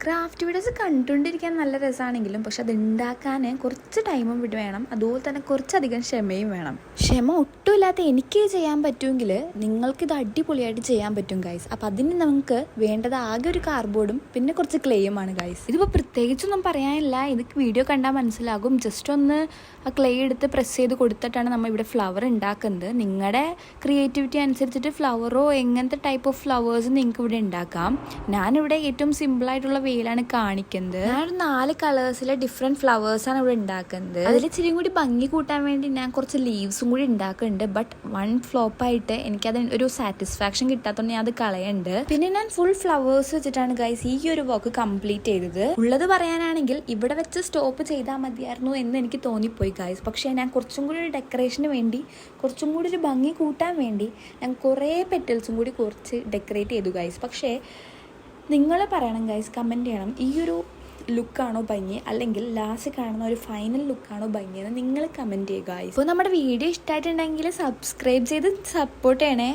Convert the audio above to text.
Craft videos കണ്ടുകൊണ്ടിരിക്കാൻ നല്ല രസമാണെങ്കിലും പക്ഷെ അത് ഉണ്ടാക്കാൻ കുറച്ച് ടൈമും വേണം, അതുപോലെ തന്നെ കുറച്ചധികം ക്ഷമയും വേണം. ക്ഷമ ഒട്ടുമില്ലാത്ത എനിക്ക് ചെയ്യാൻ പറ്റുമെങ്കിൽ നിങ്ങൾക്കിത് അടിപൊളിയായിട്ട് ചെയ്യാൻ പറ്റും ഗൈസ്. അപ്പോൾ അതിന് നമുക്ക് വേണ്ടത് ആകെ ഒരു കാർഡ്ബോർഡും പിന്നെ കുറച്ച് ക്ലേയുമാണ് ഗൈസ്. ഇതിപ്പോൾ പ്രത്യേകിച്ചൊന്നും പറയാനില്ല, ഇത് വീഡിയോ കണ്ടാൽ മനസ്സിലാകും. ജസ്റ്റ് ഒന്ന് ആ ക്ലേ എടുത്ത് പ്രസ് ചെയ്ത് കൊടുത്തിട്ടാണ് നമ്മൾ ഇവിടെ ഫ്ലവർ ഉണ്ടാക്കുന്നത്. നിങ്ങളുടെ ക്രിയേറ്റിവിറ്റി അനുസരിച്ചിട്ട് ഫ്ലവറോ എങ്ങനത്തെ ടൈപ്പ് ഓഫ് ഫ്ലവേഴ്സ് നിങ്ങൾക്ക് ഇവിടെ ഉണ്ടാക്കാം. ഞാനിവിടെ ഏറ്റവും സിമ്പിളായിട്ടുള്ള വേയിലാണ് കാണിക്കുന്നത്. ഞാൻ 4 കളേഴ്സിലെ ഡിഫറെൻറ്റ് ഫ്ലവേഴ്സാണ് ഇവിടെ ഉണ്ടാക്കുന്നത്. അതിൽ ഇച്ചിരി കൂടി ഭംഗി കൂട്ടാൻ വേണ്ടി ഞാൻ കുറച്ച് ലീവ്സും കൂടി ഉണ്ടാക്കുന്നുണ്ട്. ബട്ട് വൺ ഫ്ലോപ്പായിട്ട് എനിക്കത് ഒരു സാറ്റിസ്ഫാക്ഷൻ കിട്ടാത്തതുകൊണ്ട് ഞാൻ അത് കളയുന്നുണ്ട്. പിന്നെ ഞാൻ ഫുൾ ഫ്ലവേഴ്സ് വെച്ചിട്ടാണ് ഗൈസ് ഈ ഒരു വർക്ക് കംപ്ലീറ്റ് ചെയ്തത്. ഉള്ളത് പറയാനാണെങ്കിൽ ഇവിടെ വെച്ച് സ്റ്റോപ്പ് ചെയ്താൽ മതിയായിരുന്നു എന്ന് എനിക്ക് തോന്നിപ്പോയി ഗൈസ്. പക്ഷേ ഞാൻ കുറച്ചും കൂടി ഒരു ഡെക്കറേഷന് വേണ്ടി, കുറച്ചും കൂടി ഒരു ഭംഗി കൂട്ടാൻ വേണ്ടി ഞാൻ കുറേ പെറ്റൽസും കൂടി കുറച്ച് ഡെക്കറേറ്റ് ചെയ്തു ഗൈസ്. പക്ഷേ നിങ്ങൾ പറയണം ഗൈസ്, കമൻറ്റ് ചെയ്യണം, ഈ ഒരു ലുക്കാണോ ഭംഗി അല്ലെങ്കിൽ ലാസ്റ്റ് കാണുന്ന ഒരു ഫൈനൽ ലുക്കാണോ ഭംഗിയെന്ന് നിങ്ങൾ കമൻറ്റ് ചെയ്യുക ഗൈസ്. ഇപ്പോൾ നമ്മുടെ വീഡിയോ ഇഷ്ടമായിട്ടുണ്ടെങ്കിൽ സബ്സ്ക്രൈബ് ചെയ്ത് സപ്പോർട്ട് ചെയ്യണേ.